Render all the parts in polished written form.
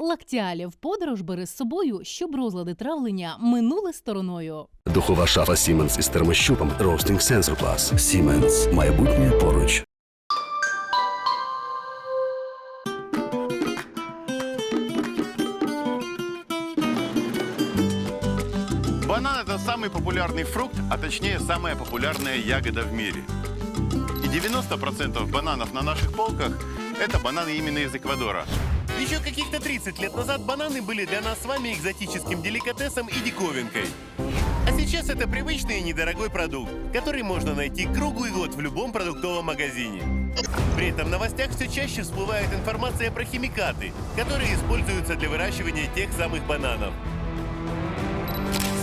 Лактіалі в подорож бери з собою, щоб розлади травлення минули стороною. Духова шафа Siemens із термощупом Roasting Sensor Plus. Siemens. Майбутнє поруч. Банан – это самый популярный фрукт, а точнее самая популярная ягода в мире. И 90% бананов на наших полках – это бананы именно из Эквадора. Еще каких-то 30 лет назад бананы были для нас с вами экзотическим деликатесом и диковинкой. А сейчас это привычный и недорогой продукт, который можно найти круглый год в любом продуктовом магазине. При этом в новостях все чаще всплывает информация про химикаты, которые используются для выращивания тех самых бананов.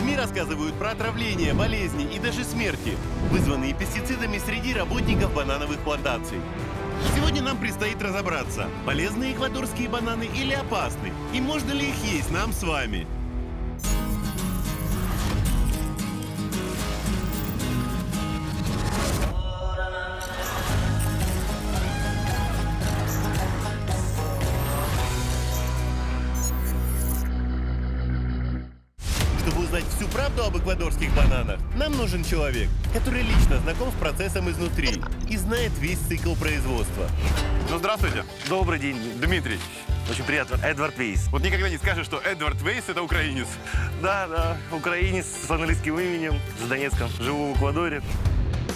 СМИ рассказывают про отравления, болезни и даже смерти, вызванные пестицидами среди работников банановых плантаций. Сегодня нам предстоит разобраться, полезны эквадорские бананы или опасны, и можно ли их есть нам с вами. Чтобы узнать всю правду об эквадорских бананах, нам нужен человек, который лично знаком с процессом изнутри и знает весь цикл производства. Ну, здравствуйте. Добрый день. Дмитрий. Очень приятно. Эдвард Вейс. Вот никогда не скажешь, что Эдвард Вейс – это украинец. Да, украинец с английским именем, с Донецком. Живу в Эквадоре.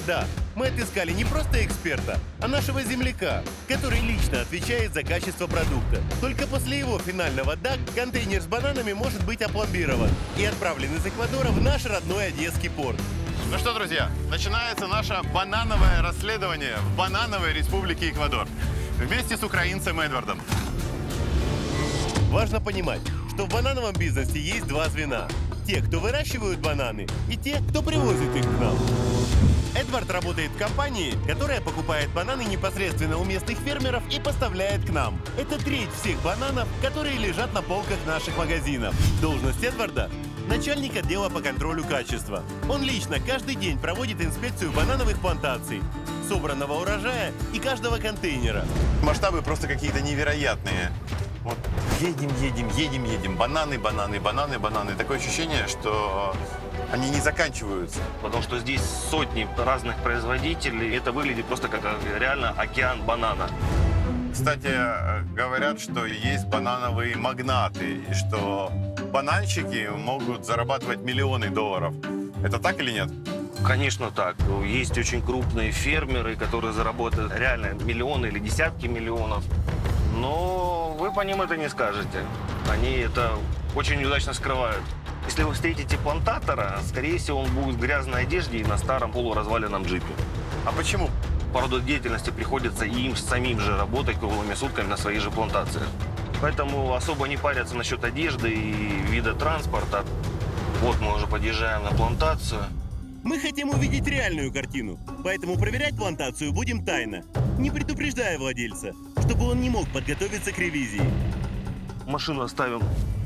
Да, мы отыскали не просто эксперта, а нашего земляка, который лично отвечает за качество продукта. Только после его финального «да» контейнер с бананами может быть опломбирован и отправлен из Эквадора в наш родной Одесский порт. Ну что, друзья, начинается наше банановое расследование в банановой республике Эквадор. Вместе с украинцем Эдвардом. Важно понимать, что в банановом бизнесе есть два звена. Те, кто выращивают бананы, и те, кто привозит их к нам. Эдвард работает в компании, которая покупает бананы непосредственно у местных фермеров и поставляет к нам. Это треть всех бананов, которые лежат на полках наших магазинов. Должность Эдварда – начальник отдела по контролю качества. Он лично каждый день проводит инспекцию банановых плантаций, собранного урожая и каждого контейнера. Масштабы просто какие-то невероятные. Вот едем. Бананы. Такое ощущение, что они не заканчиваются. Потому что здесь сотни разных производителей. Это выглядит просто как реально океан банана. Кстати, говорят, что есть банановые магнаты, и что бананщики могут зарабатывать миллионы долларов. Это так или нет? Конечно так. Есть очень крупные фермеры, которые заработают реально миллионы или десятки миллионов. Но вы по ним это не скажете. Они это очень удачно скрывают. Если вы встретите плантатора, скорее всего, он будет в грязной одежде и на старом полуразваленном джипе. А почему? По роду деятельности приходится и им самим же работать круглыми сутками на своих же плантациях. Поэтому особо не парятся насчет одежды и вида транспорта. Вот мы уже подъезжаем на плантацию. Мы хотим увидеть реальную картину, поэтому проверять плантацию будем тайно, не предупреждая владельца, чтобы он не мог подготовиться к ревизии. Машину оставим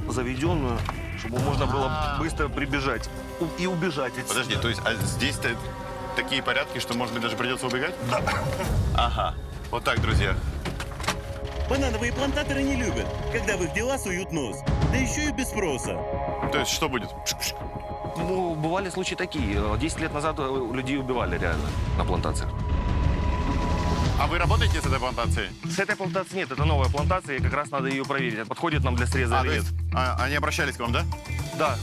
заведенную, чтобы можно было быстро прибежать и убежать отсюда. Подожди, то есть здесь-то такие порядки, что, может быть, даже придется убегать? Да. Ага. Вот так, друзья. Банановые плантаторы не любят, когда в их дела суют нос, да еще и без спроса. То есть что будет? Ну, бывали случаи такие. 10 лет назад людей убивали реально на плантациях. А вы работаете с этой плантацией? С этой плантацией нет, это новая плантация, и как раз надо ее проверить, подходит нам для среза То или нет. есть они обращались к вам, да? Да.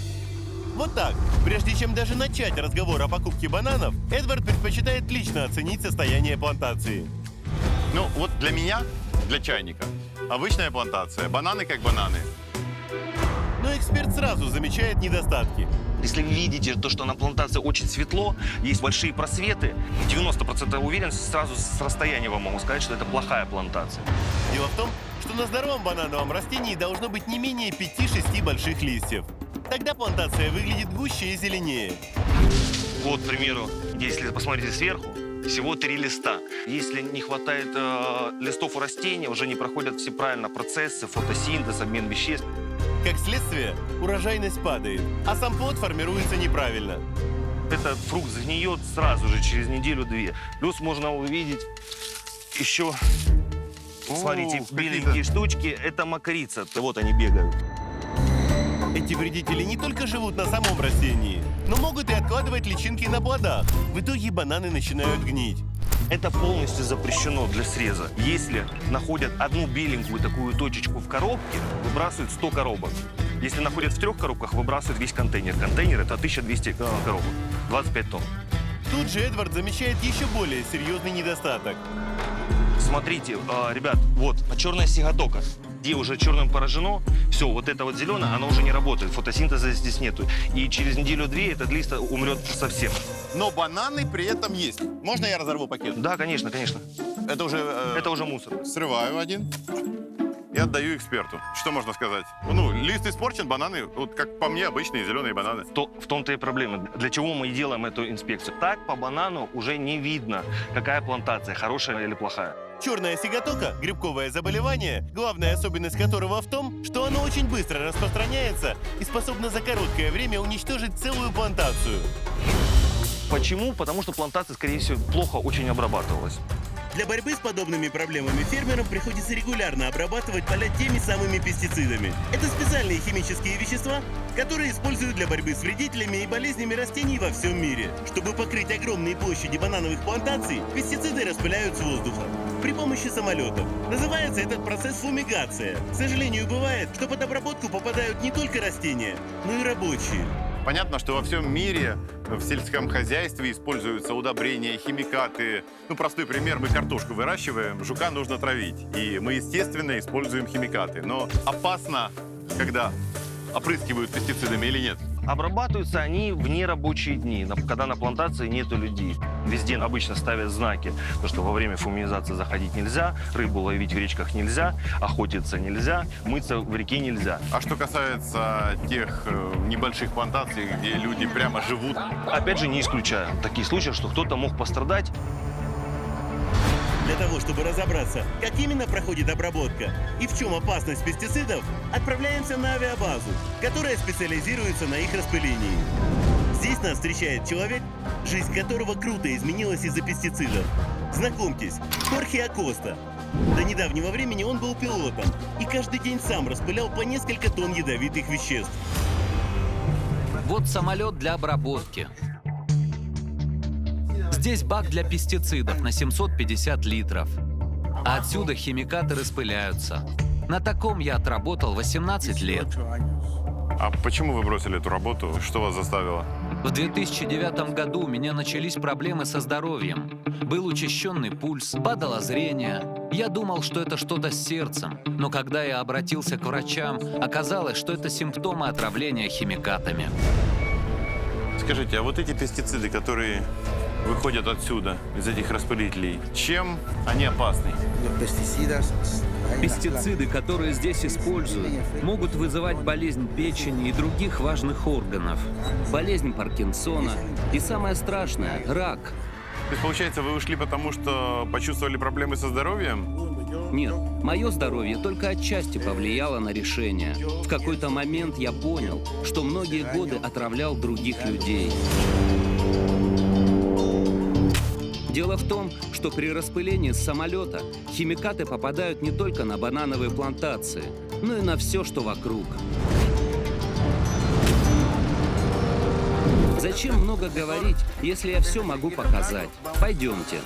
Вот так. Прежде чем даже начать разговор о покупке бананов, Эдвард предпочитает лично оценить состояние плантации. Ну, вот для меня, для чайника, обычная плантация. Бананы как бананы. Но эксперт сразу замечает недостатки. Если вы видите, то, что на плантации очень светло, есть большие просветы, 90% уверенности сразу с расстояния вам могу сказать, что это плохая плантация. Дело в том, что на здоровом банановом растении должно быть не менее 5-6 больших листьев. Тогда плантация выглядит гуще и зеленее. Вот, к примеру, если посмотрите сверху, всего 3 листа. Если не хватает листов у растения, уже не проходят все правильно процессы, фотосинтез, обмен веществ. Как следствие, урожайность падает, а сам плод формируется неправильно. Этот фрукт сгниет сразу же, через неделю-две. Плюс можно увидеть еще Смотрите, какие-то- беленькие штучки, это мокрица. Вот они бегают. Эти вредители не только живут на самом растении, но могут и откладывать личинки на плодах. В итоге бананы начинают гнить. Это полностью запрещено для среза. Если находят одну беленькую такую точечку в коробке, выбрасывают 100 коробок. Если находят в 3 коробках, выбрасывают весь контейнер. Контейнер — это 1200 коробок, 25 тонн. Тут же Эдвард замечает еще более серьезный недостаток. Смотрите, ребят, вот черная сигатока, где уже черным поражено, все, вот это вот зеленое, оно уже не работает, фотосинтеза здесь нету. И через неделю-две этот лист умрет совсем. Но бананы при этом есть. Можно я разорву пакет? Да, конечно, конечно. Это уже... Это уже мусор. Срываю один и отдаю эксперту. Что можно сказать? Ну, лист испорчен, бананы, вот как по мне, обычные зеленые бананы. В том-то и проблема. Для чего мы и делаем эту инспекцию? Так по банану уже не видно, какая плантация, хорошая или плохая. Черная сигатока – грибковое заболевание, главная особенность которого в том, что оно очень быстро распространяется и способно за короткое время уничтожить целую плантацию. Почему? Потому что плантация, скорее всего, плохо очень обрабатывалась. Для борьбы с подобными проблемами фермерам приходится регулярно обрабатывать поля теми самыми пестицидами. Это специальные химические вещества, которые используют для борьбы с вредителями и болезнями растений во всем мире. Чтобы покрыть огромные площади банановых плантаций, пестициды распыляют с воздуха при помощи самолетов. Называется этот процесс фумигация. К сожалению, бывает, что под обработку попадают не только растения, но и рабочие. Понятно, что во всем мире в сельском хозяйстве используются удобрения, химикаты. Ну, простой пример, мы картошку выращиваем, жука нужно травить. И мы, естественно, используем химикаты. Но опасно, когда опрыскивают пестицидами или нет? Обрабатываются они в нерабочие дни, когда на плантации нету людей. Везде обычно ставят знаки, потому что во время фумигации заходить нельзя, рыбу ловить в речках нельзя, охотиться нельзя, мыться в реке нельзя. А что касается тех небольших плантаций, где люди прямо живут, Опять же, не исключаю такие случаи, что кто-то мог пострадать. Для того, чтобы разобраться, как именно проходит обработка и в чем опасность пестицидов, отправляемся на авиабазу, которая специализируется на их распылении. Здесь нас встречает человек, жизнь которого круто изменилась из-за пестицидов. Знакомьтесь, Хорхе Акоста. До недавнего времени он был пилотом и каждый день сам распылял по несколько тонн ядовитых веществ. Вот самолет для обработки. Здесь бак для пестицидов на 750 литров. А отсюда химикаты распыляются. На таком я отработал 18 лет. А почему вы бросили эту работу? Что вас заставило? В 2009 году у меня начались проблемы со здоровьем. Был учащенный пульс, падало зрение. Я думал, что это что-то с сердцем. Но когда я обратился к врачам, оказалось, что это симптомы отравления химикатами. Скажите, а вот эти пестициды, которые выходят отсюда, из этих распылителей, чем они опасны? Пестициды, которые здесь используют, могут вызывать болезнь печени и других важных органов, болезнь Паркинсона и, самое страшное, рак. То есть, получается, вы ушли потому, что почувствовали проблемы со здоровьем? Нет, мое здоровье только отчасти повлияло на решение. В какой-то момент я понял, что многие годы отравлял других людей. Дело в том, что при распылении с самолета химикаты попадают не только на банановые плантации, но и на все, что вокруг. Зачем много говорить, если я все могу показать? Пойдемте.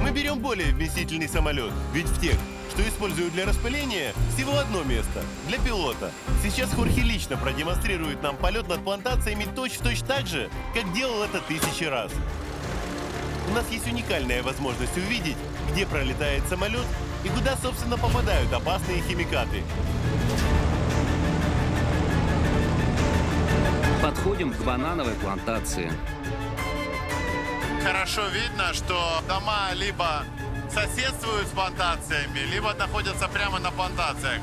Мы берем более вместительный самолет, ведь в тех, что используют для распыления, всего одно место – для пилота. Сейчас Хорхе лично продемонстрирует нам полет над плантациями точь-в-точь так же, как делал это тысячи раз. У нас есть уникальная возможность увидеть, где пролетает самолет и куда, собственно, попадают опасные химикаты. Подходим к банановой плантации. Хорошо видно, что дома либо соседствуют с плантациями, либо находятся прямо на плантациях.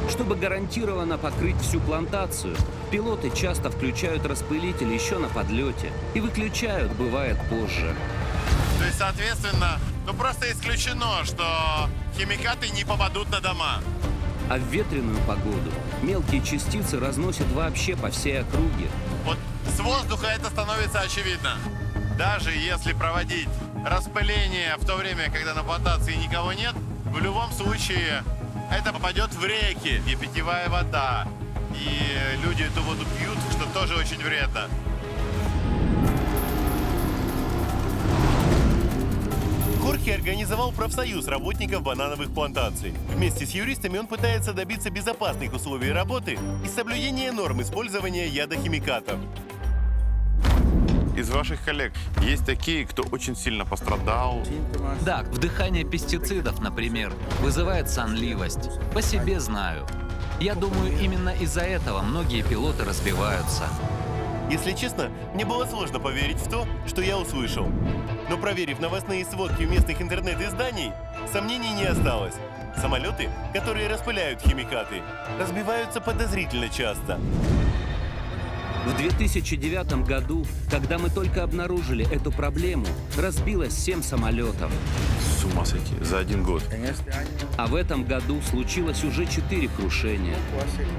Чтобы гарантированно покрыть всю плантацию, пилоты часто включают распылитель еще на подлете и выключают, бывает, позже. То есть, соответственно, просто исключено, что химикаты не попадут на дома. А в ветреную погоду мелкие частицы разносят вообще по всей округе. Вот с воздуха это становится очевидно. даже если проводить распыление в то время, когда на плантации никого нет, в любом случае это попадет в реки, и питьевая вода. И люди эту воду пьют, что тоже очень вредно. Хорхе организовал профсоюз работников банановых плантаций. Вместе с юристами он пытается добиться безопасных условий работы и соблюдения норм использования ядохимикатов. Из ваших коллег есть такие, кто очень сильно пострадал? Да, вдыхание пестицидов, например, вызывает сонливость. По себе знаю. Я думаю, именно из-за этого многие пилоты разбиваются. Если честно, мне было сложно поверить в то, что я услышал. Но проверив новостные сводки местных интернет-изданий, сомнений не осталось. Самолеты, которые распыляют химикаты, разбиваются подозрительно часто. В 2009 году, когда мы только обнаружили эту проблему, разбилось 7 самолетов. С ума сойти, за 1 год. А в этом году случилось уже 4 крушения.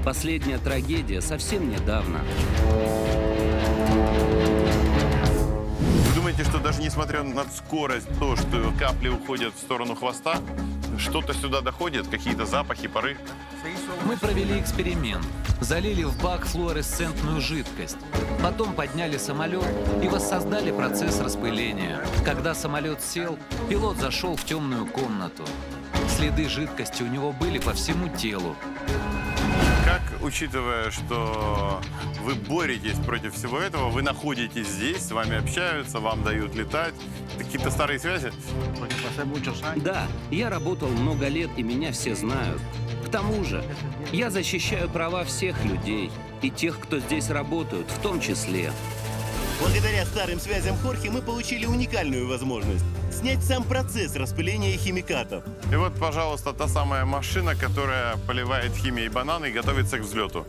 Последняя трагедия совсем недавно. Вы думаете, что даже несмотря на скорость, то, что капли уходят в сторону хвоста, что-то сюда доходит, какие-то запахи, пары? Мы провели эксперимент. Залили в бак флуоресцентную жидкость. Потом подняли самолет и воссоздали процесс распыления. Когда самолет сел, пилот зашел в темную комнату. Следы жидкости у него были по всему телу. Как, учитывая, что вы боретесь против всего этого, вы находитесь здесь, с вами общаются, вам дают летать, какие-то старые связи? Да, я работал много лет, и меня все знают. К тому же, я защищаю права всех людей, и тех, кто здесь работают, в том числе. Благодаря старым связям Хорхе мы получили уникальную возможность снять сам процесс распыления химикатов. И вот, пожалуйста, та самая машина, которая поливает химией бананы и готовится к взлету.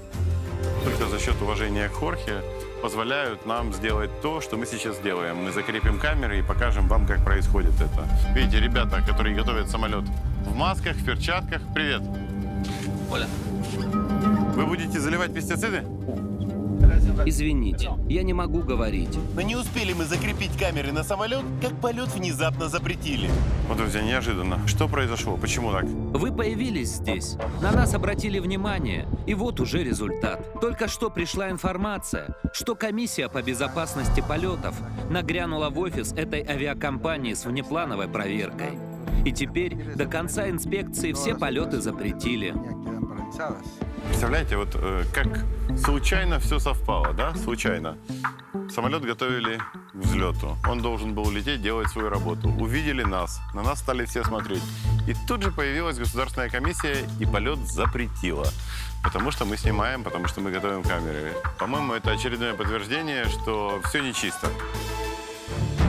Только за счет уважения к Хорхе позволяют нам сделать то, что мы сейчас делаем. Мы закрепим камеры и покажем вам, как происходит это. Видите, ребята, которые готовят самолет в масках, в перчатках. Привет. Оля. Вы будете заливать пестициды? Извините, я не могу говорить. Но не успели мы закрепить камеры на самолет, как полет внезапно запретили. Вот, друзья, неожиданно. Что произошло? Почему так? Вы появились здесь, на нас обратили внимание, и вот уже результат. Только что пришла информация, что комиссия по безопасности полетов нагрянула в офис этой авиакомпании с внеплановой проверкой. И теперь до конца инспекции все полеты запретили. Представляете, вот как случайно все совпало, да? Случайно. Самолет готовили к взлету. Он должен был лететь, делать свою работу. Увидели нас. На нас стали все смотреть. И тут же появилась государственная комиссия, и полет запретила. Потому что мы снимаем, потому что мы готовим камеры. По-моему, это очередное подтверждение, что все нечисто.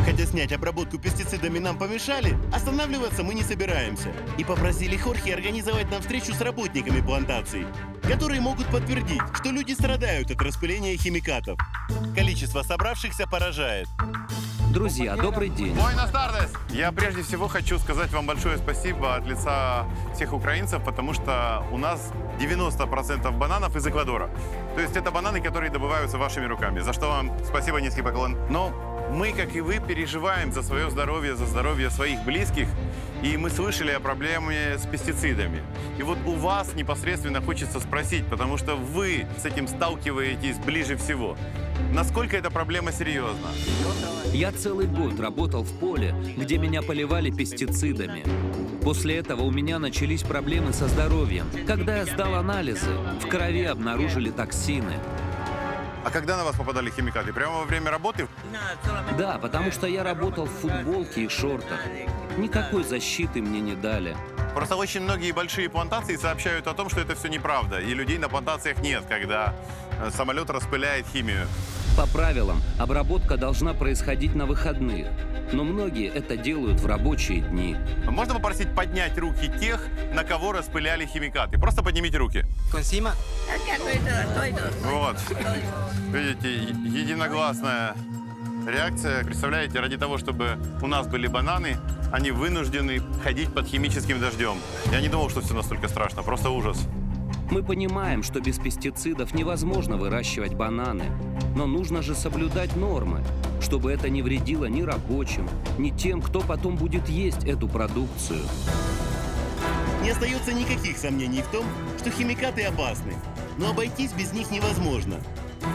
Хотя снять обработку пестицидами нам помешали, останавливаться мы не собираемся. И попросили Хорхе организовать нам встречу с работниками плантаций, которые могут подтвердить, что люди страдают от распыления химикатов. Количество собравшихся поражает. Друзья, добрый день. Buenas tardes! Я прежде всего хочу сказать вам большое спасибо от лица всех украинцев, потому что у нас 90% бананов из Эквадора. То есть это бананы, которые добываются вашими руками. За что вам спасибо, низкий поклон. Но мы, как и вы, переживаем за свое здоровье, за здоровье своих близких. И мы слышали о проблеме с пестицидами. И вот у вас непосредственно хочется спросить, потому что вы с этим сталкиваетесь ближе всего. Насколько эта проблема серьезна? Я целый год работал в поле, где меня поливали пестицидами. После этого у меня начались проблемы со здоровьем. Когда я сдал анализы, в крови обнаружили токсины. А когда на вас попадали химикаты? Прямо во время работы? Да, потому что я работал в футболке и шортах. Никакой защиты мне не дали. Просто очень многие большие плантации сообщают о том, что это все неправда. И людей на плантациях нет, когда самолет распыляет химию. По правилам, обработка должна происходить на выходных. Но многие это делают в рабочие дни. Можно попросить поднять руки тех, на кого распыляли химикаты? Просто поднимите руки. Вот. Видите, единогласная реакция. Представляете, ради того, чтобы у нас были бананы, они вынуждены ходить под химическим дождем. Я не думал, что все настолько страшно. Просто ужас. Мы понимаем, что без пестицидов невозможно выращивать бананы. Но нужно же соблюдать нормы, чтобы это не вредило ни рабочим, ни тем, кто потом будет есть эту продукцию. Не остается никаких сомнений в том, что химикаты опасны, но обойтись без них невозможно.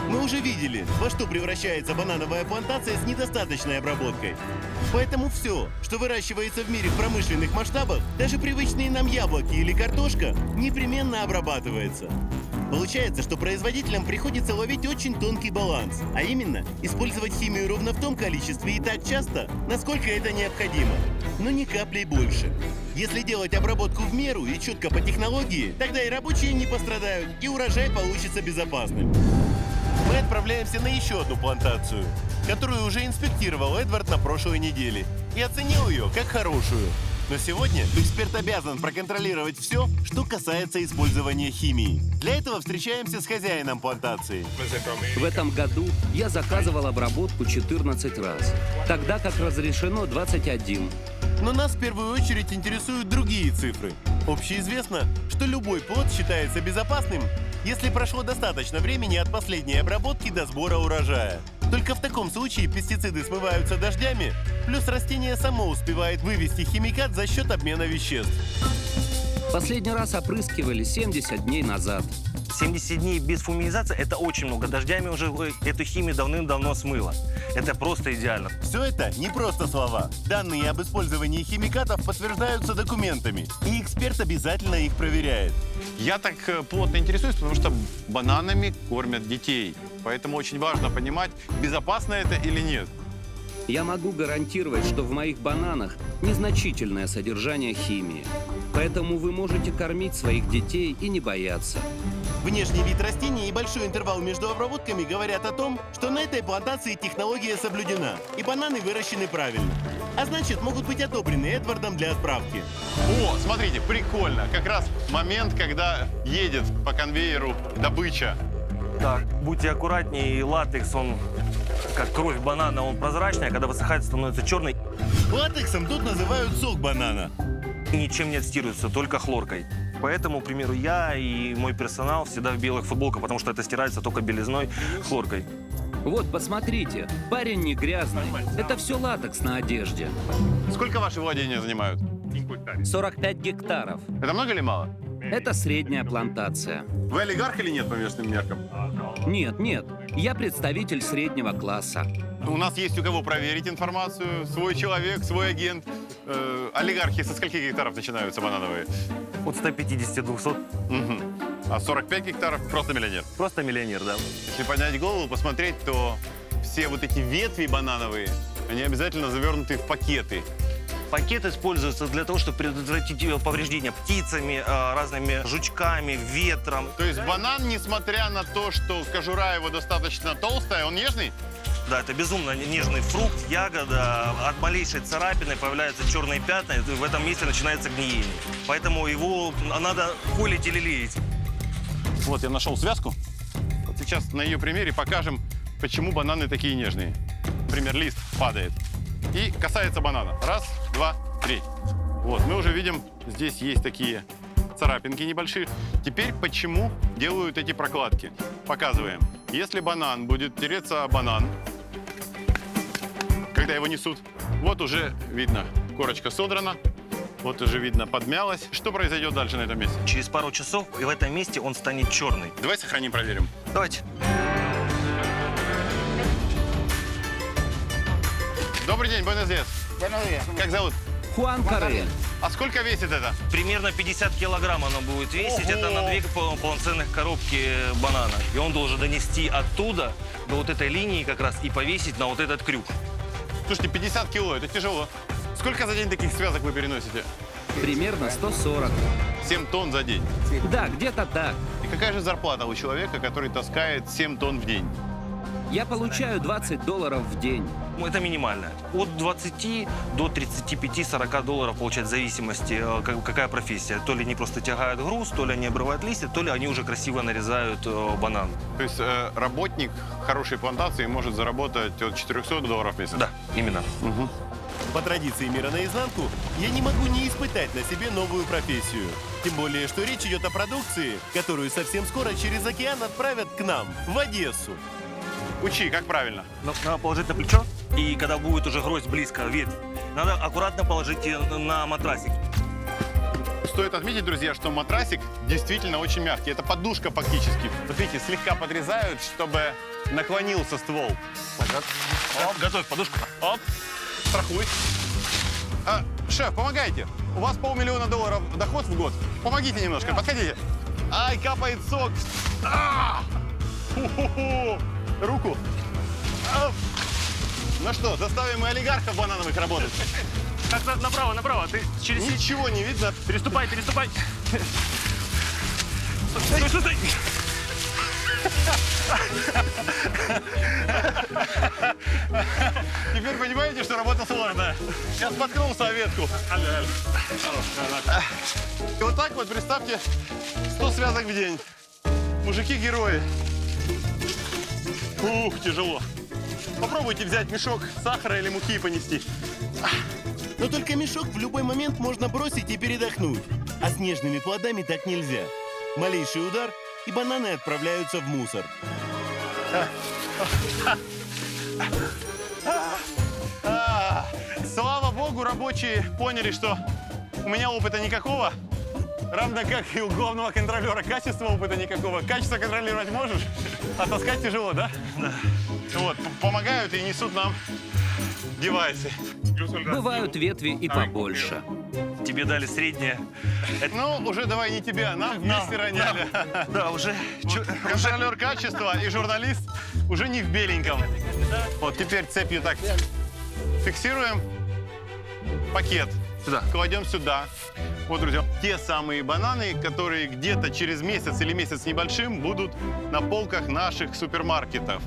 Мы уже видели, во что превращается банановая плантация с недостаточной обработкой. Поэтому все, что выращивается в мире в промышленных масштабах, даже привычные нам яблоки или картошка, непременно обрабатывается. Получается, что производителям приходится ловить очень тонкий баланс, а именно использовать химию ровно в том количестве и так часто, насколько это необходимо, но ни каплей больше. Если делать обработку в меру и четко по технологии, тогда и рабочие не пострадают, и урожай получится безопасным. Мы отправляемся на еще одну плантацию, которую уже инспектировал Эдвард на прошлой неделе и оценил ее как хорошую. Но сегодня эксперт обязан проконтролировать все, что касается использования химии. Для этого встречаемся с хозяином плантации. В этом году я заказывал обработку 14 раз, тогда как разрешено 21. Но нас в первую очередь интересуют другие цифры. Общеизвестно, что любой плод считается безопасным, если прошло достаточно времени от последней обработки до сбора урожая. Только в таком случае пестициды смываются дождями, плюс растение само успевает вывести химикат за счет обмена веществ. Последний раз опрыскивали 70 дней назад. 70 дней без фумигизации – это очень много. Дождями уже эту химию давным-давно смыло. Это просто идеально. Все это не просто слова. Данные об использовании химикатов подтверждаются документами, и эксперт обязательно их проверяет. Я так плотно интересуюсь, потому что бананами кормят детей. Поэтому очень важно понимать, безопасно это или нет. Я могу гарантировать, что в моих бананах незначительное содержание химии. Поэтому вы можете кормить своих детей и не бояться. Внешний вид растения и большой интервал между обработками говорят о том, что на этой плантации технология соблюдена, и бананы выращены правильно. А значит, могут быть одобрены Эдвардом для отправки. О, смотрите, прикольно. Как раз момент, когда едет по конвейеру добыча. Так, будьте аккуратнее, и латекс, он как кровь банана, он прозрачный, а когда высыхает, становится черный. Латексом тут называют сок банана. Ничем не отстирывается, только хлоркой. Поэтому, к примеру, я и мой персонал всегда в белых футболках, потому что это стирается только белизной, хлоркой. Вот, посмотрите, парень не грязный. Это все латекс на одежде. Сколько ваши владения занимают? 45 гектаров. Это много или мало? Это средняя плантация. Вы олигарх или нет по местным меркам? Нет, нет, я представитель среднего класса. У нас есть у кого проверить информацию. Свой человек, свой агент. Олигархи со скольких гектаров начинаются банановые? От 150-200. Угу. А 45 гектаров просто миллионер. Просто миллионер, да. Если поднять голову, посмотреть, то все вот эти ветви банановые, они обязательно завернуты в пакеты. Пакет используется для того, чтобы предотвратить повреждения птицами, разными жучками, ветром. То есть банан, несмотря на то, что кожура его достаточно толстая, он нежный? Да, это безумно нежный фрукт, ягода. От малейшей царапины появляются черные пятна, и в этом месте начинается гниение. Поэтому его надо холить или леять. Вот я нашел связку. Вот сейчас на ее примере покажем, почему бананы такие нежные. Например, лист падает и касается банана. Раз, два, три. Вот, мы уже видим, здесь есть такие царапинки небольшие. Теперь почему делают эти прокладки? Показываем. Если банан будет тереться о банан, когда его несут, вот уже видно, корочка содрана, вот уже видно, подмялась. Что произойдет дальше на этом месте? Через пару часов и в этом месте он станет черный. Давай сохраним, проверим. Давайте. Добрый день, buenos días. Как зовут? Хуан Каре. А сколько весит это? Примерно 50 килограмм оно будет весить. Это на 2 полноценных коробки банана. И он должен донести оттуда до вот этой линии как раз и повесить на вот этот крюк. Слушайте, 50 кило, это тяжело. Сколько за день таких связок вы переносите? Примерно 140. 7 тонн за день. Да, где-то так. И какая же зарплата у человека, который таскает 7 тонн в день? Я получаю $20 в день. Это минимально. От 20 до 35-40 долларов получать в зависимости, какая профессия. То ли они просто тягают груз, то ли они обрывают листья, то ли они уже красиво нарезают банан. То есть работник хорошей плантации может заработать от $400 в месяц? Да, именно. Угу. По традиции мира наизнанку, я не могу не испытать на себе новую профессию. Тем более, что речь идет о продукции, которую совсем скоро через океан отправят к нам, в Одессу. Учи, как правильно. Надо положить на плечо. И когда будет уже гроздь близко, ветвь, надо аккуратно положить ее на матрасик. Стоит отметить, друзья, что матрасик действительно очень мягкий. Это подушка фактически. Вот видите, слегка подрезают, чтобы наклонился ствол. Оп, готовь подушку. Оп, страхуй. Шеф, помогайте. У вас $500 000 доход в год. Помогите немножко, подходите. Ай, капает сок. Ху-ху-ху. Руку. Ну что, заставим мы олигархов банановых работать? Как-то направо, ты через... Ничего не видно. Переступай. Стой. Теперь понимаете, что работа сложная. Я споткнулся о ветку. И вот так вот, представьте, 100 связок в день. Мужики-герои. Ух, тяжело. Попробуйте взять мешок сахара или муки и понести. Но только мешок в любой момент можно бросить и передохнуть. А с нежными плодами так нельзя. Малейший удар, и бананы отправляются в мусор. Слава богу, рабочие поняли, что у меня опыта никакого, равно как и у главного контролера качества опыта никакого. Качество контролировать можешь, а таскать тяжело, да? Да. Вот, помогают и несут нам девайсы. Бывают ветви и побольше. Тебе дали среднее. Ну, уже давай не тебя, нам вместе роняли. Да, уже. Контролер качества и журналист уже не в беленьком. Вот теперь цепью так фиксируем пакет. Сюда. Кладем сюда. Вот, друзья, те самые бананы, которые где-то через месяц или месяц небольшим будут на полках наших супермаркетов.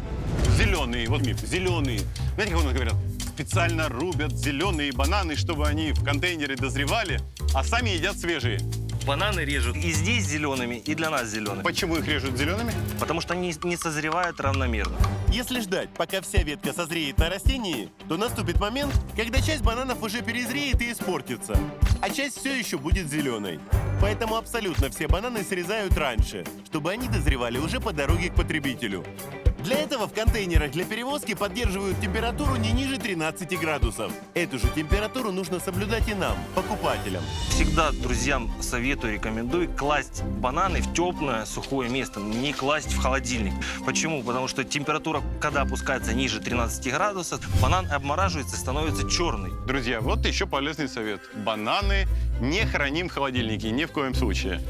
Зеленые, вот миф, зеленые. Знаете, как у нас говорят? Специально рубят зеленые бананы, чтобы они в контейнере дозревали, а сами едят свежие. Бананы режут и здесь зелеными, и для нас зелеными. Почему их режут зелеными? Потому что они не созревают равномерно. Если ждать, пока вся ветка созреет на растении, то наступит момент, когда часть бананов уже перезреет и испортится, а часть все еще будет зеленой. Поэтому абсолютно все бананы срезают раньше, чтобы они дозревали уже по дороге к потребителю. Для этого в контейнерах для перевозки поддерживают температуру не ниже 13 градусов. Эту же температуру нужно соблюдать и нам, покупателям. Всегда друзьям советую, рекомендую класть бананы в теплое, сухое место, не класть в холодильник. Почему? Потому что температура, когда опускается ниже 13 градусов, банан обмораживается и становится черный. Друзья, вот еще полезный совет. Бананы не храним в холодильнике, ни в коем случае.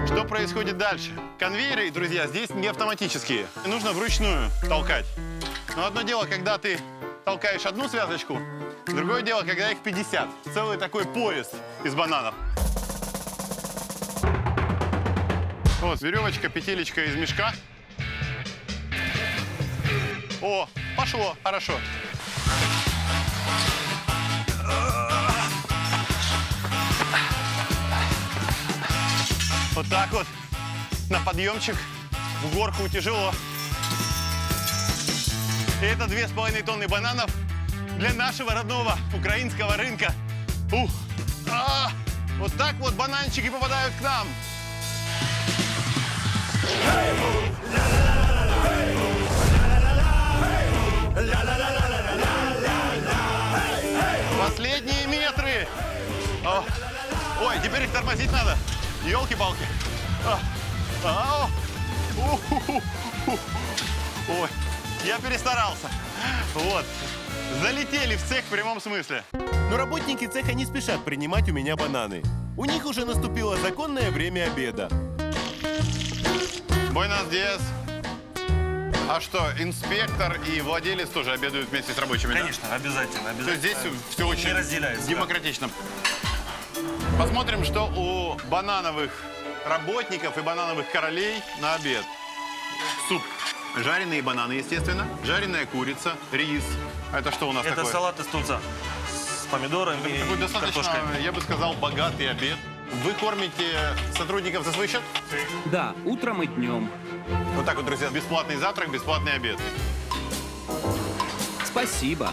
Что происходит дальше? Конвейеры, друзья, здесь не автоматические. Нужно вручную толкать. Но одно дело, когда ты толкаешь одну связочку, другое дело, когда их 50. Целый такой поезд из бананов. Вот, веревочка, петелечка из мешка. О, пошло, хорошо. Вот так вот, на подъемчик, в горку тяжело. И это 2,5 тонны бананов для нашего родного украинского рынка. Ух! Вот так вот бананчики попадают к нам. Последние метры. Ой, теперь их тормозить надо. Ёлки-палки. Ой, я перестарался. Вот. Залетели в цех в прямом смысле. Но работники цеха не спешат принимать у меня бананы. У них уже наступило законное время обеда. Буэнос диас. А что, инспектор и владелец тоже обедают вместе с рабочими? Конечно, да? обязательно. То есть здесь все очень не разделяется. демократично. Посмотрим, что у банановых работников и банановых королей на обед. Суп. Жареные бананы, естественно. Жареная курица, рис. А это что у нас Это такое? салат из тунца с помидорами Такой и достаточно, картошкой. я бы сказал, богатый обед. Вы кормите сотрудников за свой счет? Да, утром и днем. Вот так вот, друзья, бесплатный завтрак, бесплатный обед. Спасибо.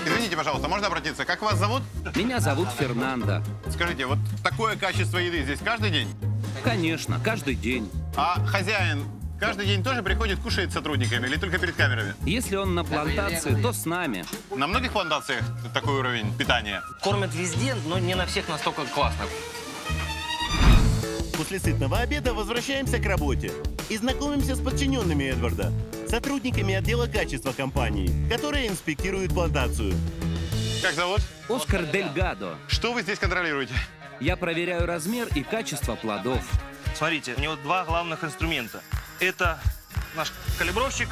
Извините, пожалуйста, можно обратиться? Как вас зовут? Меня зовут Фернандо. Скажите, вот такое качество еды здесь каждый день? Конечно, каждый день. А хозяин каждый день тоже приходит, кушает с сотрудниками или только перед камерами? Если он на плантации, то с нами. На многих плантациях такой уровень питания? Кормят везде, но не на всех настолько классно. После сытного обеда возвращаемся к работе и знакомимся с подчиненными Эдварда, сотрудниками отдела качества компании, которые инспектируют плантацию. Как зовут? Оскар Дельгадо. Что вы здесь контролируете? Я проверяю размер и качество плодов. Смотрите, у него два главных инструмента. Это наш калибровщик.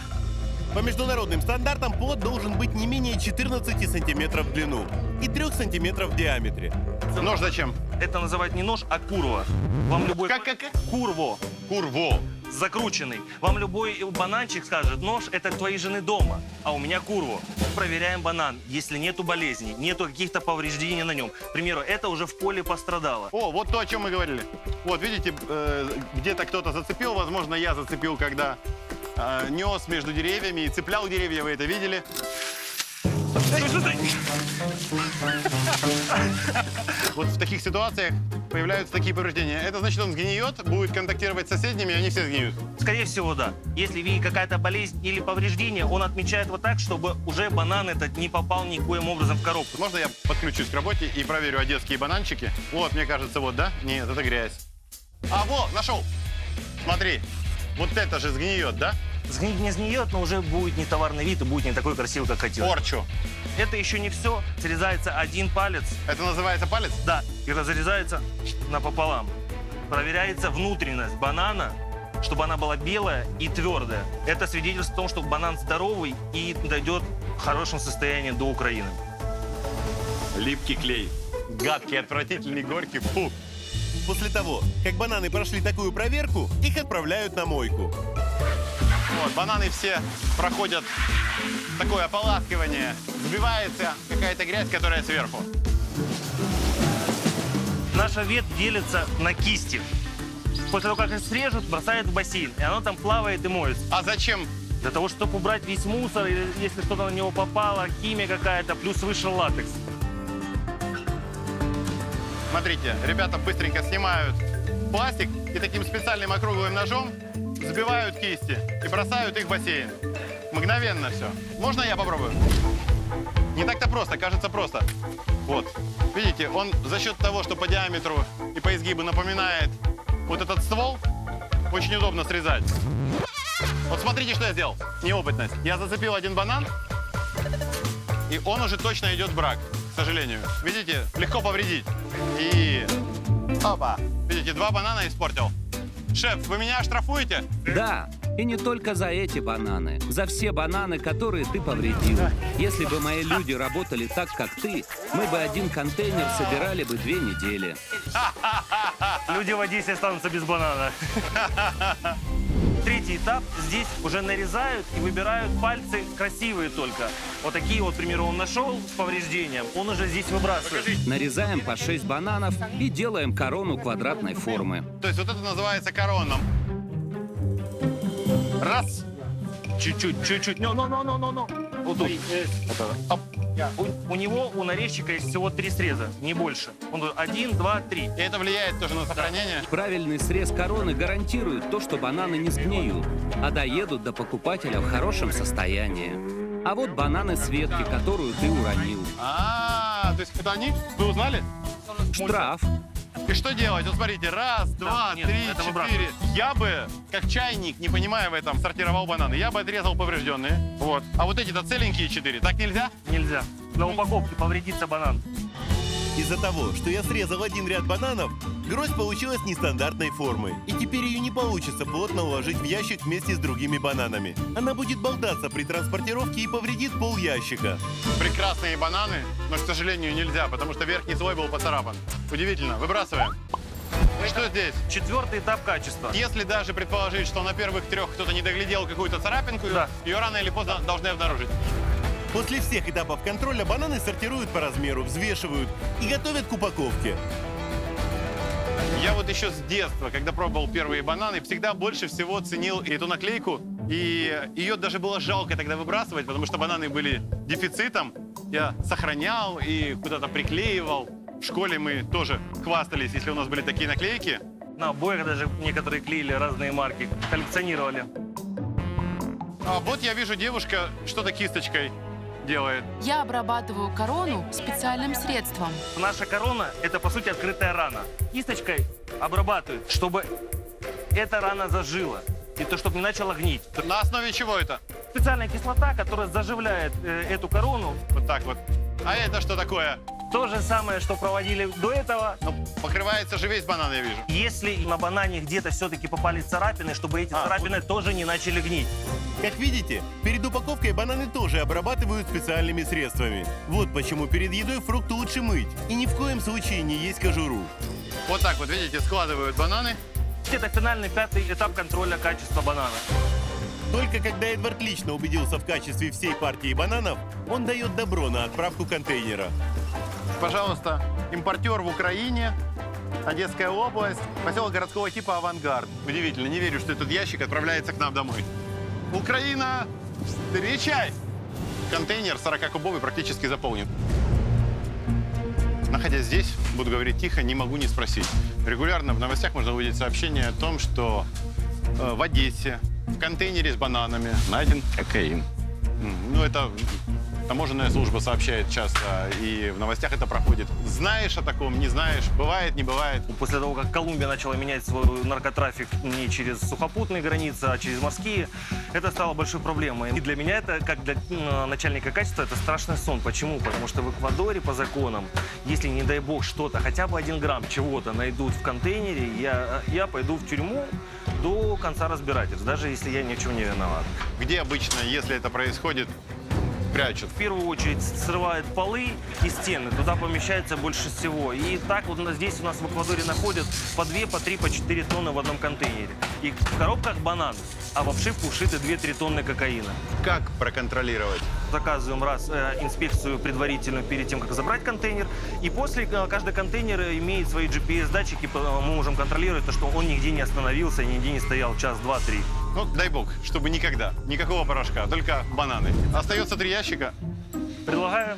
По международным стандартам плод должен быть не менее 14 сантиметров в длину и 3 сантиметров в диаметре. Нож зачем? Это называют не нож, а курва. Вам любой... Как? Курво. Курво. Закрученный. Вам любой бананчик скажет, нож это твоей жены дома, а у меня курво. Проверяем банан, если нету болезней, нету каких-то повреждений на нем. К примеру, это уже в поле пострадало. О, вот то, о чем мы говорили. Вот, видите, где-то кто-то зацепил, возможно, я зацепил, когда нес между деревьями и цеплял деревья, вы это видели? Вот в таких ситуациях появляются такие повреждения. Это значит, он сгниет, будет контактировать с соседними, и они все сгниют. Скорее всего, да. Если видит какая-то болезнь или повреждение, он отмечает вот так, чтобы уже банан этот не попал никоим образом в коробку. Можно я подключусь к работе и проверю одесские бананчики? Вот, мне кажется, вот, да? Нет, это грязь. А, вот, нашел. Смотри, вот это же сгниет, да? Сгнить не сгниет, но уже будет не товарный вид и будет не такой красивый, как хотелось. Порчу. Это еще не все. Срезается один палец, Это называется палец? да, и разрезается напополам. Проверяется внутренность банана, чтобы она была белая и твердая. Это свидетельствует о том, что банан здоровый и дойдет в хорошем состоянии до Украины. Липкий клей. Гадкий, отвратительный, горький. Фу. После того, как бананы прошли такую проверку, их отправляют на мойку. Вот, бананы все проходят такое ополаскивание. Сбивается какая-то грязь, которая сверху. Наша ветвь делится на кисти. После того, как их срежут, бросают в бассейн, и оно там плавает и моется. А зачем? Для того, чтобы убрать весь мусор, или если что-то на него попало, химия какая-то, плюс вышел латекс. Смотрите, ребята быстренько снимают пластик и таким специальным округлым ножом сбивают кисти и бросают их в бассейн. Мгновенно все. Можно я попробую? Не так-то просто, кажется просто. Вот. Видите, он за счет того, что по диаметру и по изгибу напоминает вот этот ствол, очень удобно срезать. Вот смотрите, что я сделал. Неопытность. Я зацепил один банан, и он уже точно идет в брак, к сожалению. Видите, легко повредить. И... Опа! Видите, 2 банана испортил. Шеф, вы меня оштрафуете? Да, и не только за эти бананы. За все бананы, которые ты повредил. Если бы мои люди работали так, как ты, мы бы один контейнер собирали бы 2 недели. Люди в Одессе останутся без банана. Третий этап. Здесь уже нарезают и выбирают пальцы красивые только. Вот такие вот, к примеру, он нашел с повреждением, он уже здесь выбрасывает. Нарезаем по 6 бананов и делаем корону квадратной формы. То есть вот это называется короном. Раз. Чуть-чуть. Но. Вот тут. Оп. У него, у нарезчика есть всего 3 среза, не больше. Он говорит 1, 2, 3. И это влияет тоже на сохранение. Правильный срез короны гарантирует то, что бананы не сгниют, а доедут до покупателя в хорошем состоянии. А вот бананы с ветки, которую ты уронил. То есть это они? Вы узнали? Штраф. И что делать? Вот смотрите, 1, 2, 3, нет, это 4. выбрасывать. Я бы, как чайник, не понимая в этом, сортировал бананы. Я бы отрезал поврежденные. Вот. А вот эти-то целенькие 4. Так нельзя? Нельзя. На упаковке повредится банан. Из-за того, что я срезал один ряд бананов, гроздь получилась нестандартной формы. И теперь ее не получится плотно уложить в ящик вместе с другими бананами. Она будет болтаться при транспортировке и повредит пол ящика. Прекрасные бананы, но, к сожалению, нельзя, потому что верхний слой был поцарапан. Удивительно. Выбрасываем. Что здесь? 4-й этап качества. Если даже предположить, что на первых 3 кто-то не доглядел какую-то царапинку, Да. ее рано или поздно должны обнаружить. После всех этапов контроля бананы сортируют по размеру, взвешивают и готовят к упаковке. Я вот еще с детства, когда пробовал первые бананы, всегда больше всего ценил эту наклейку. И ее даже было жалко тогда выбрасывать, потому что бананы были дефицитом. Я сохранял и куда-то приклеивал. В школе мы тоже хвастались, если у нас были такие наклейки. На обоях даже некоторые клеили разные марки. Коллекционировали. А вот я вижу, девушка что-то кисточкой делает. Я обрабатываю корону специальным средством. Наша корона – это, по сути, открытая рана. Кисточкой обрабатывают, чтобы эта рана зажила. И то, чтобы не начала гнить. На основе чего это? Специальная кислота, которая заживляет эту корону. Вот так вот. А это что такое? То же самое, что проводили до этого. Ну, покрывается же весь банан, я вижу. Если на банане где-то все-таки попали царапины, чтобы эти царапины тоже не начали гнить. Как видите, перед упаковкой бананы тоже обрабатывают специальными средствами. Вот почему перед едой фрукты лучше мыть. И ни в коем случае не есть кожуру. Вот так вот, видите, складывают бананы. Это финальный 5-й этап контроля качества банана. Только когда Эдвард лично убедился в качестве всей партии бананов, он дает добро на отправку контейнера. Пожалуйста, импортер в Украине, Одесская область, поселок городского типа «Авангард». Удивительно, не верю, что этот ящик отправляется к нам домой. Украина, встречай! Контейнер 40-кубовый практически заполнен. Находясь здесь, буду говорить тихо, не могу не спросить. Регулярно в новостях можно увидеть сообщение о том, что в Одессе в контейнере с бананами найден кокаин. Ну, это таможенная служба сообщает часто, и в новостях это проходит. Знаешь о таком, не знаешь, бывает, не бывает. После того, как Колумбия начала менять свой наркотрафик не через сухопутные границы, а через морские, это стало большой проблемой. И для меня это, как для начальника качества, это страшный сон. Почему? Потому что в Эквадоре по законам, если, не дай бог, что-то, хотя бы 1 грамм чего-то найдут в контейнере, я пойду в тюрьму до конца разбирательств, даже если я ни в чем не виноват. Где обычно, если это происходит, прячут? В первую очередь срывают полы и стены, туда помещается больше всего. И так вот здесь у нас в Эквадоре находят по 2, по 3, по 4 тонны в одном контейнере. И в коробках банан, а в обшивку ушиты 2-3 тонны кокаина. Как проконтролировать? Заказываем раз инспекцию предварительную перед тем, как забрать контейнер. И после каждый контейнер имеет свои GPS-датчики. Мы можем контролировать то, что он нигде не остановился, нигде не стоял час, 2, 3. Ну, дай бог, чтобы никогда, никакого порошка, только бананы. Остается 3 ящика. Предлагаю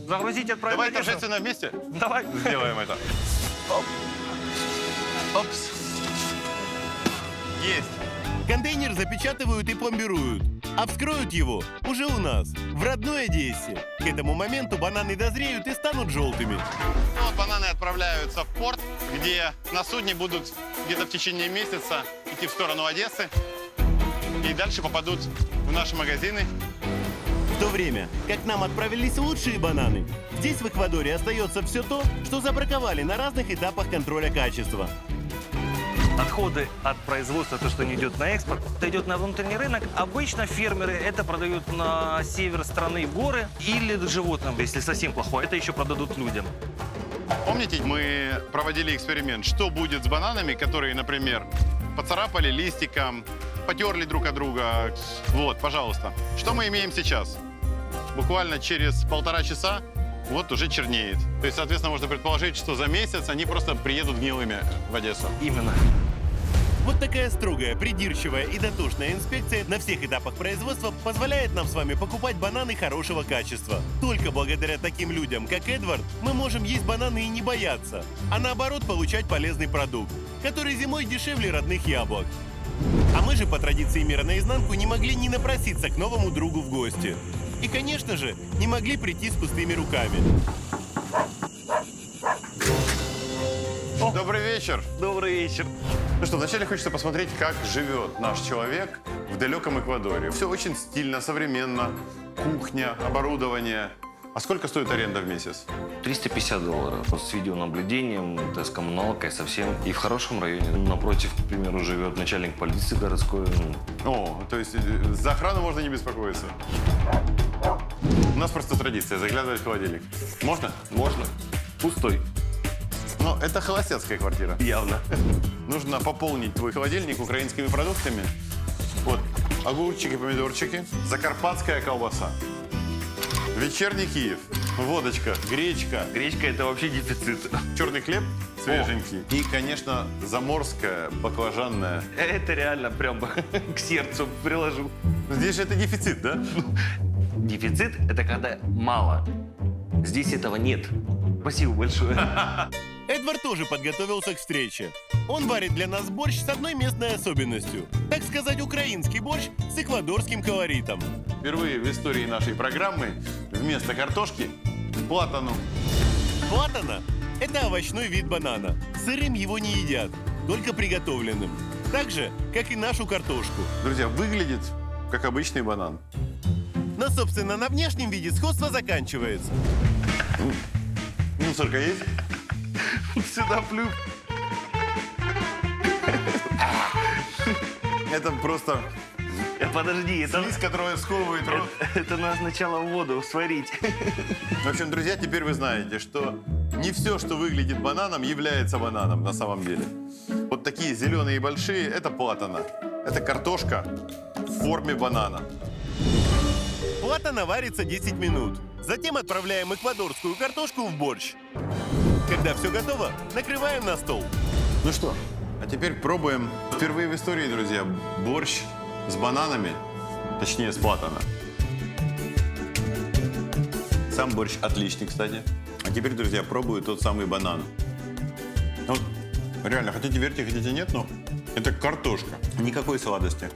загрузить и отправить. Давай в Одессу. торжественно вместе Давай. сделаем это. Оп. Опс. Есть. Контейнер запечатывают и пломбируют, а вскроют его уже у нас, в родной Одессе. К этому моменту бананы дозреют и станут желтыми. Ну, вот бананы отправляются в порт, где на судне будут где-то в течение месяца идти в сторону Одессы и дальше попадут в наши магазины. В то время, как к нам отправились лучшие бананы, здесь в Эквадоре остается все то, что забраковали на разных этапах контроля качества. Отходы от производства, то, что не идет на экспорт, это идет на внутренний рынок. Обычно фермеры это продают на север страны, в горы или животным, если совсем плохое. Это еще продадут людям. Помните, мы проводили эксперимент, что будет с бананами, которые, например, поцарапали листиком, потерли друг от друга. Вот, пожалуйста. Что мы имеем сейчас? Буквально через 1,5 часа вот уже чернеет. То есть, соответственно, можно предположить, что за месяц они просто приедут гнилыми в Одессу. Именно. Вот такая строгая, придирчивая и дотошная инспекция на всех этапах производства позволяет нам с вами покупать бананы хорошего качества. Только благодаря таким людям, как Эдвард, мы можем есть бананы и не бояться, а наоборот получать полезный продукт, который зимой дешевле родных яблок. А мы же по традиции мира наизнанку не могли не напроситься к новому другу в гости. И, конечно же, не могли прийти с пустыми руками. Добрый вечер. Добрый вечер. Ну что, вначале хочется посмотреть, как живет наш человек в далеком Эквадоре. Все очень стильно, современно. Кухня, оборудование. А сколько стоит аренда в месяц? $350 с видеонаблюдением, с коммуналкой совсем. И в хорошем районе. Напротив, к примеру, живет начальник полиции городской. О, то есть за охрану можно не беспокоиться. У нас просто традиция заглядывать в холодильник. Можно? Можно. Пустой. Но это холостяцкая квартира. Явно. Нужно пополнить твой холодильник украинскими продуктами. Вот, огурчики, помидорчики, закарпатская колбаса, вечерний Киев, водочка, гречка, Гречка – это вообще дефицит. черный хлеб свеженький и, конечно, заморская баклажанная. Это реально прям к сердцу приложу. Здесь же это дефицит, да? Дефицит – это когда мало. Здесь этого нет. Спасибо большое. Эдвард тоже подготовился к встрече. Он варит для нас борщ с одной местной особенностью. Так сказать, украинский борщ с эквадорским колоритом. Впервые в истории нашей программы вместо картошки – платану. Платана – это овощной вид банана. Сырым его не едят, только приготовленным. Так же, как и нашу картошку. Друзья, выглядит как обычный банан. Но, собственно, на внешнем виде сходство заканчивается. Мусорка есть? Сюда плюх. Это просто Подожди, слизь, которая сковывает рот. это надо сначала воду сварить. В общем, друзья, теперь вы знаете, что не все, что выглядит бананом, является бананом на самом деле. Вот такие зеленые и большие – это платана. Это картошка в форме банана. Платана варится 10 минут. Затем отправляем эквадорскую картошку в борщ. Когда все готово, накрываем на стол. Ну что, а теперь пробуем впервые в истории, друзья, борщ с бананами, точнее с платана. Сам борщ отличный, кстати. А теперь, друзья, пробую тот самый банан. Вот, реально, хотите верьте, хотите нет, но это картошка. Никакой сладости.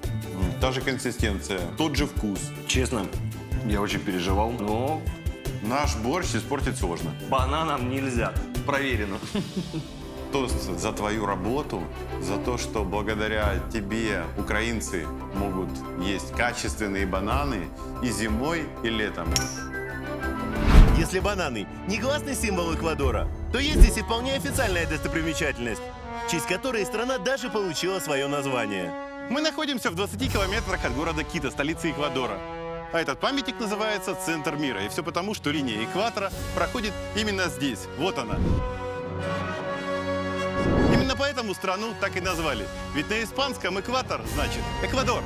Та же консистенция, тот же вкус. Честно, я очень переживал, но Наш борщ испортить сложно. бананам нельзя. Проверено. Тост за твою работу, за то, что благодаря тебе украинцы могут есть качественные бананы и зимой, и летом. Если бананы – негласный символ Эквадора, то есть здесь и вполне официальная достопримечательность, в честь которой страна даже получила свое название. Мы находимся в 20 километрах от города Кито, столицы Эквадора. А этот памятник называется «Центр мира». И все потому, что линия экватора проходит именно здесь. Вот она. Именно поэтому страну так и назвали. Ведь на испанском экватор значит Эквадор.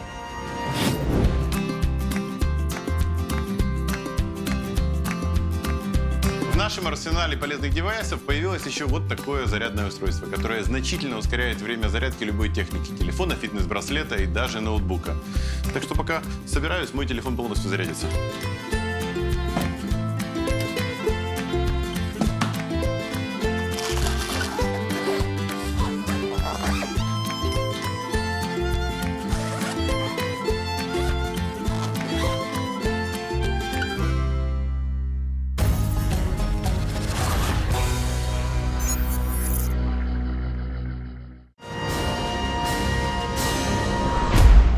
В нашем арсенале полезных девайсов появилось еще вот такое зарядное устройство, которое значительно ускоряет время зарядки любой техники, телефона, фитнес-браслета и даже ноутбука. Так что пока собираюсь, мой телефон полностью зарядится.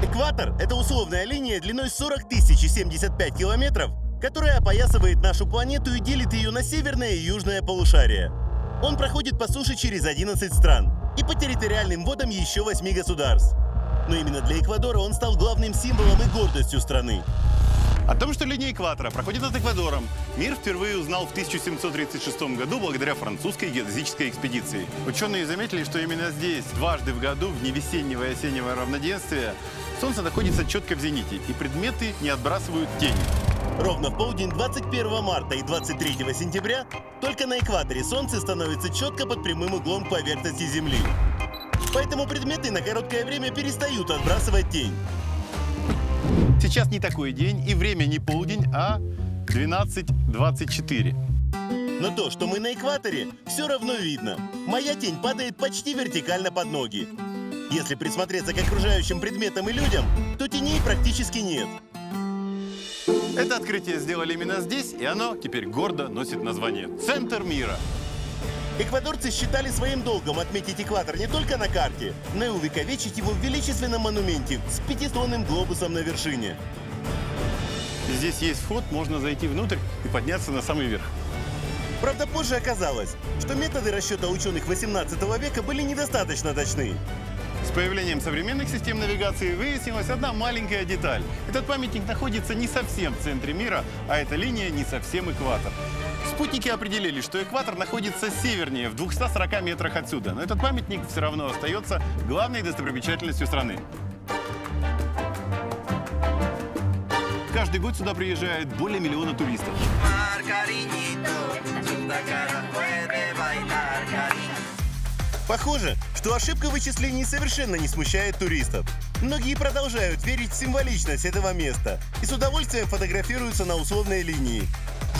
Экватор – это условная линия длиной 40 тысяч и 75 километров, которая опоясывает нашу планету и делит ее на северное и южное полушария. Он проходит по суше через 11 стран и по территориальным водам еще 8 государств. Но именно для Эквадора он стал главным символом и гордостью страны. О том, что линия экватора проходит над Эквадором, мир впервые узнал в 1736 году благодаря французской геодезической экспедиции. Ученые заметили, что именно здесь, дважды в году, в дни весеннего и осеннего равноденствия, Солнце находится четко в зените, и предметы не отбрасывают тени. Ровно в полдень 21 марта и 23 сентября только на экваторе Солнце становится четко под прямым углом к поверхности Земли. Поэтому предметы на короткое время перестают отбрасывать тень. Сейчас не такой день, и время не полдень, а 12:24. Но то, что мы на экваторе, все равно видно. Моя тень падает почти вертикально под ноги. Если присмотреться к окружающим предметам и людям, то теней практически нет. Это открытие сделали именно здесь, и оно теперь гордо носит название «Центр мира». Эквадорцы считали своим долгом отметить экватор не только на карте, но и увековечить его в величественном монументе с 5-тонным глобусом на вершине. Здесь есть вход, можно зайти внутрь и подняться на самый верх. Правда, позже оказалось, что методы расчета ученых 18 века были недостаточно точны. С появлением современных систем навигации выяснилась одна маленькая деталь. Этот памятник находится не совсем в центре мира, а эта линия не совсем экватор. Спутники определили, что экватор находится севернее, в 240 метрах отсюда. Но этот памятник все равно остается главной достопримечательностью страны. Каждый год сюда приезжает более 1 миллиона туристов. Похоже, что ошибка вычислений совершенно не смущает туристов. Многие продолжают верить в символичность этого места и с удовольствием фотографируются на условной линии,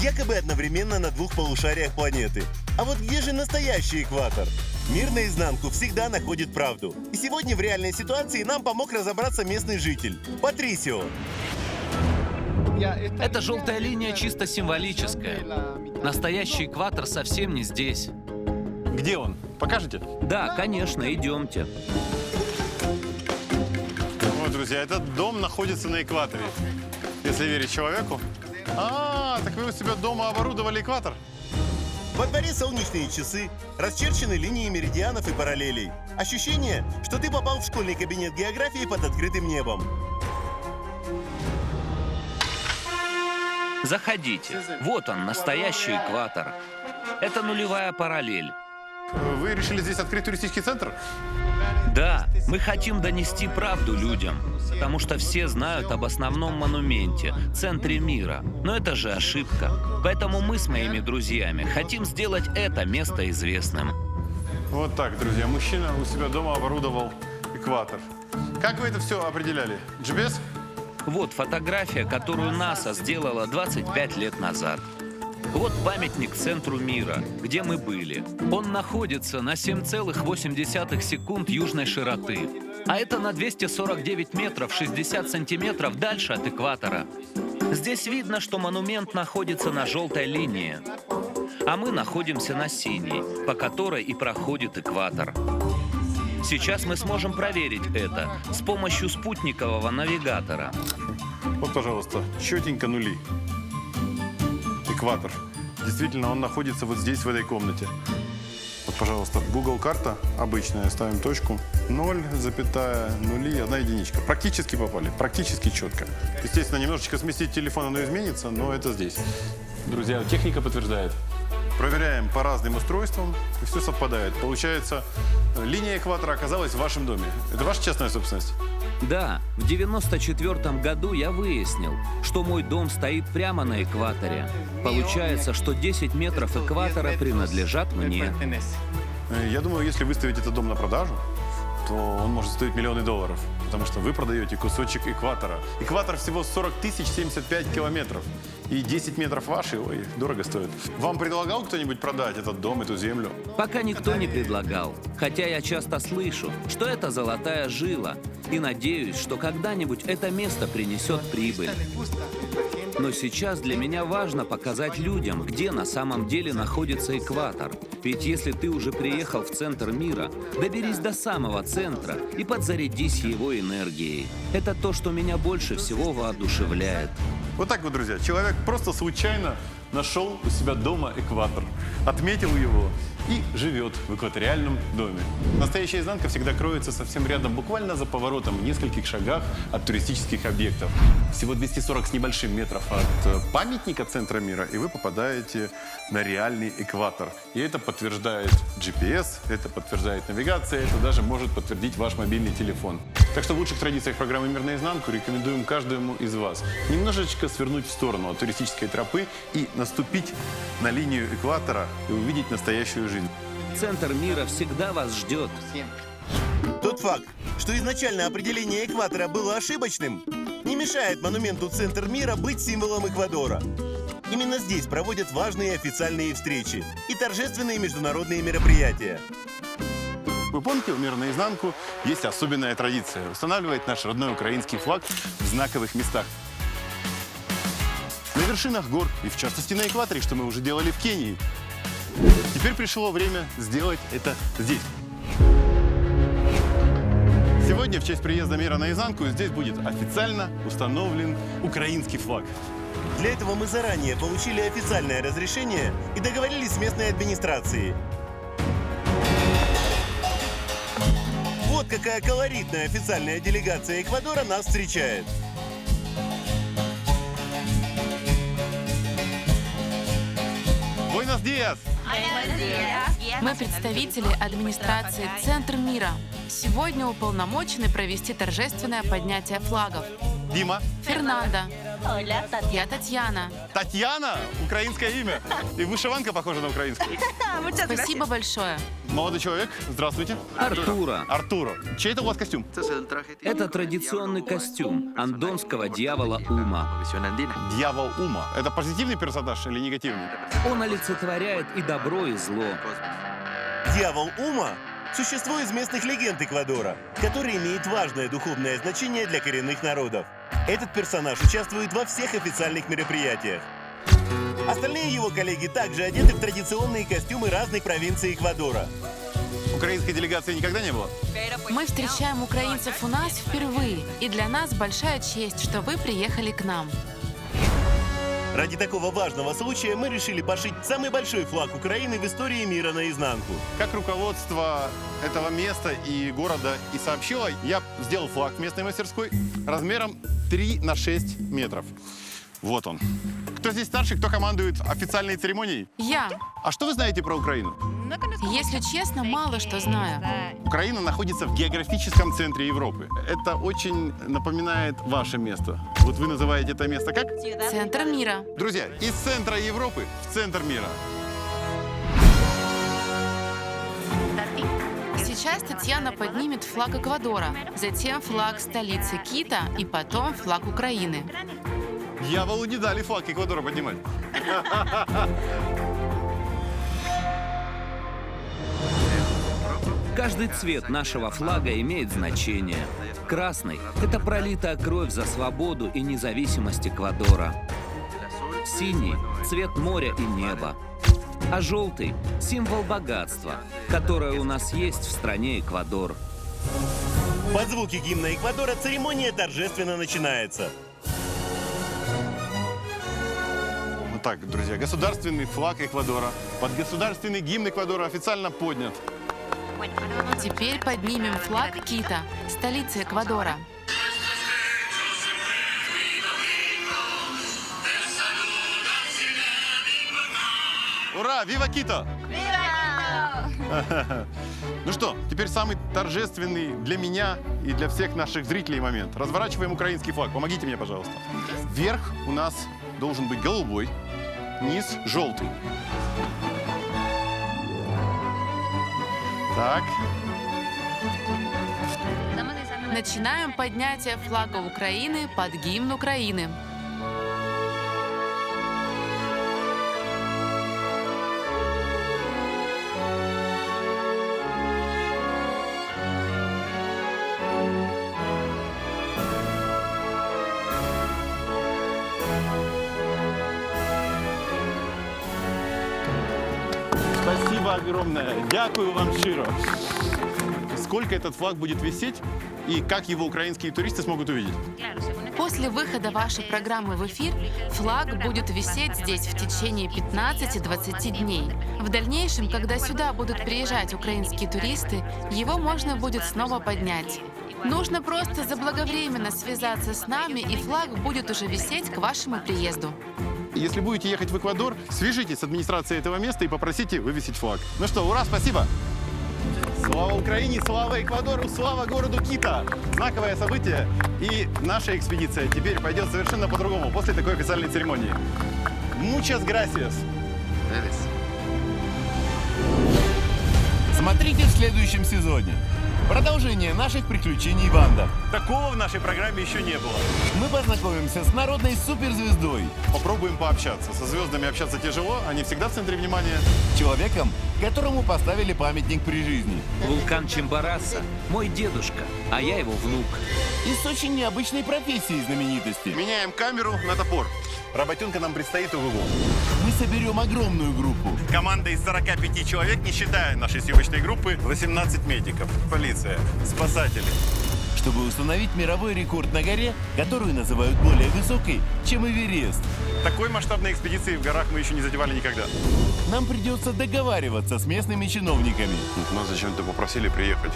якобы одновременно на 2 полушариях планеты. А вот где же настоящий экватор? Мир наизнанку всегда находит правду. И сегодня в реальной ситуации нам помог разобраться местный житель Патрисио. Эта желтая линия чисто символическая. Настоящий экватор совсем не здесь. Где он? Покажете? Да, конечно, идемте. Вот, друзья, этот дом находится на экваторе. Если верить человеку. Так вы у себя дома оборудовали экватор? Во дворе солнечные часы, расчерчены линии меридианов и параллелей. Ощущение, что ты попал в школьный кабинет географии под открытым небом. Заходите. Вот он, настоящий экватор. Это нулевая параллель. Вы решили здесь открыть туристический центр? Да, мы хотим донести правду людям, потому что все знают об основном монументе, центре мира. Но это же ошибка. Поэтому мы с моими друзьями хотим сделать это место известным. Вот так, друзья. Мужчина у себя дома оборудовал экватор. Как вы это все определяли? GPS? Вот фотография, которую НАСА сделала 25 лет назад. Вот памятник центру мира, где мы были. Он находится на 7,8 секунд южной широты. А это на 249 метров 60 сантиметров дальше от экватора. Здесь видно, что монумент находится на желтой линии. А мы находимся на синей, по которой и проходит экватор. Сейчас мы сможем проверить это с помощью спутникового навигатора. Вот, пожалуйста, четенько нули. Экватор. Действительно, он находится вот здесь, в этой комнате. Вот, пожалуйста, Google карта обычная. Ставим точку. 0,0, 1 единичка. Практически попали. Практически четко. Естественно, немножечко сместить телефон, оно изменится, но это здесь. Друзья, техника подтверждает. Проверяем по разным устройствам, и все совпадает. Получается, линия экватора оказалась в вашем доме. Это ваша частная собственность? Да, в 94 году я выяснил, что мой дом стоит прямо на экваторе. Получается, что 10 метров экватора принадлежат мне. Я думаю, если выставить этот дом на продажу, то он может стоить миллионы долларов, потому что вы продаете кусочек экватора. Экватор всего 40 075 километров. И 10 метров ваши, ой, дорого стоит. Вам предлагал кто-нибудь продать этот дом, эту землю? Пока никто не предлагал, хотя я часто слышу, что это золотая жила, и надеюсь, что когда-нибудь это место принесет прибыль. Но сейчас для меня важно показать людям, где на самом деле находится экватор. Ведь если ты уже приехал в центр мира, доберись до самого центра и подзарядись его энергией. Это то, что меня больше всего воодушевляет. Вот так вот, друзья, человек просто случайно нашел у себя дома экватор, отметил его и живет в экваториальном доме. Настоящая изнанка всегда кроется совсем рядом, буквально за поворотом, в нескольких шагах от туристических объектов. Всего 240 с небольшим метров от памятника центра мира, и вы попадаете на реальный экватор. И это подтверждает GPS, это подтверждает навигация, это даже может подтвердить ваш мобильный телефон. Так что в лучших традициях программы «Мир наизнанку» рекомендуем каждому из вас немножечко свернуть в сторону от туристической тропы и наступить на линию экватора и увидеть настоящую жизнь. Центр мира всегда вас ждет. Тот факт, что изначально определение экватора было ошибочным, не мешает монументу «Центр мира» быть символом Эквадора. Именно здесь проводят важные официальные встречи и торжественные международные мероприятия. Вы помните, у «Мира наизнанку» есть особенная традиция – устанавливать наш родной украинский флаг в знаковых местах. На вершинах гор и, в частности, на экваторе, что мы уже делали в Кении. Теперь пришло время сделать это здесь. Сегодня, в честь приезда «Мира наизнанку», здесь будет официально установлен украинский флаг. Для этого мы заранее получили официальное разрешение и договорились с местной администрацией. Вот какая колоритная официальная делегация Эквадора нас встречает. Буэнос диас! Мы представители администрации «Центр мира». Сегодня уполномочены провести торжественное поднятие флагов. Дима, Фернандо. Я Татьяна. Татьяна? Украинское имя. И вышиванка похожа на украинскую. Спасибо большое. Молодой человек, здравствуйте. Артура. Артуро. Чей это у вас костюм? Это традиционный костюм андонского дьявола Ума. Дьявол Ума. Это позитивный персонаж или негативный? Он олицетворяет и добро, и зло. Дьявол Ума – существо из местных легенд Эквадора, который имеет важное духовное значение для коренных народов. Этот персонаж участвует во всех официальных мероприятиях. Остальные его коллеги также одеты в традиционные костюмы разных провинций Эквадора. Украинской делегации никогда не было? Мы встречаем украинцев у нас впервые, и для нас большая честь, что вы приехали к нам. Ради такого важного случая мы решили пошить самый большой флаг Украины в истории мира наизнанку. Как руководство этого места и города и сообщило, я сделал флаг в местной мастерской размером 3 на 6 метров. Вот он. Кто здесь старший, кто командует официальной церемонией? Я. А что вы знаете про Украину? Если честно, мало что знаю. Украина находится в географическом центре Европы. Это очень напоминает ваше место. Вот вы называете это место как? Центр мира. Друзья, из центра Европы в центр мира. Сейчас Татьяна поднимет флаг Эквадора, затем флаг столицы Кита и потом флаг Украины. Дьяволу не дали флаг Эквадора поднимать. Каждый цвет нашего флага имеет значение. Красный – это пролитая кровь за свободу и независимость Эквадора. Синий – цвет моря и неба. А желтый – символ богатства, которое у нас есть в стране Эквадор. Под звуки гимна Эквадора церемония торжественно начинается. Так, друзья, государственный флаг Эквадора под государственный гимн Эквадора официально поднят. Теперь поднимем флаг Кита, столицы Эквадора. Ура! Вива Кито! Ну что, теперь самый торжественный для меня и для всех наших зрителей момент. Разворачиваем украинский флаг. Помогите мне, пожалуйста. Верх у нас должен быть голубой, низ желтый. Так. Начинаем поднятие флага Украины под гимн Украины. Спасибо огромное. Дякую вам щиро. Сколько этот флаг будет висеть и как его украинские туристы смогут увидеть? После выхода вашей программы в эфир флаг будет висеть здесь в течение 15-20 дней. В дальнейшем, когда сюда будут приезжать украинские туристы, его можно будет снова поднять. Нужно просто заблаговременно связаться с нами, и флаг будет уже висеть к вашему приезду. Если будете ехать в Эквадор, свяжитесь с администрацией этого места и попросите вывесить флаг. Ну что, ура, спасибо! Слава Украине, слава Эквадору, слава городу Кита! Знаковое событие, и наша экспедиция теперь пойдет совершенно по-другому после такой официальной церемонии. Muchas gracias! Смотрите в следующем сезоне. Продолжение наших приключений в Андах. Такого в нашей программе еще не было. Мы познакомимся с народной суперзвездой, Попробуем пообщаться. Со звездами общаться тяжело, они всегда в центре внимания. человеком, которому поставили памятник при жизни, Вулкан Чимбораса – мой дедушка, а я его внук. и с очень необычной профессией знаменитости. Меняем камеру на топор. Работенка нам предстоит ого-го. Мы соберем огромную группу. Команда из 45 человек, не считая нашей съемочной группы, 18 медиков, полиция, спасатели. Чтобы установить мировой рекорд на горе, которую называют более высокой, чем Эверест. Такой масштабной экспедиции в горах мы еще не задевали никогда. Нам придется договариваться с местными чиновниками. Нас зачем-то попросили приехать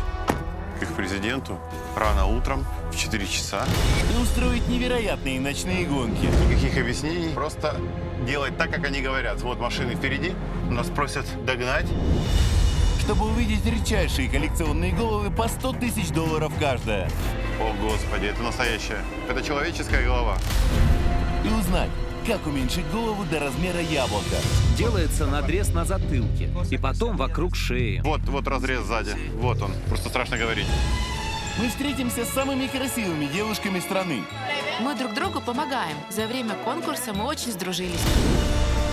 к их президенту рано утром, в 4 часа. И устроить невероятные ночные гонки. Никаких объяснений, просто делать так, как они говорят. Вот машины впереди, нас просят догнать. Чтобы увидеть редчайшие коллекционные головы по $100 000 каждая. О, Господи, это настоящая. Это человеческая голова. и узнать, как уменьшить голову до размера яблока. Делается надрез на затылке и потом вокруг шеи. Вот разрез сзади. Вот он. Просто страшно говорить. Мы встретимся с самыми красивыми девушками страны. Мы друг другу помогаем. За время конкурса мы очень сдружились.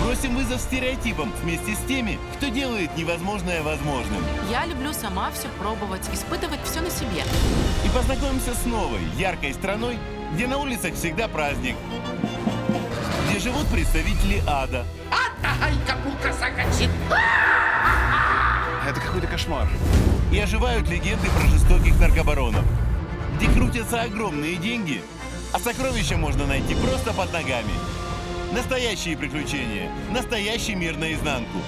Бросим вызов стереотипам вместе с теми, кто делает невозможное возможным. Я люблю сама все пробовать, испытывать все на себе. И познакомимся с новой, яркой страной, где на улицах всегда праздник. Где живут представители ада. Это какой-то кошмар. И оживают легенды про жестоких наркобаронов. Где крутятся огромные деньги, а сокровища можно найти просто под ногами. Настоящие приключения, настоящий мир наизнанку.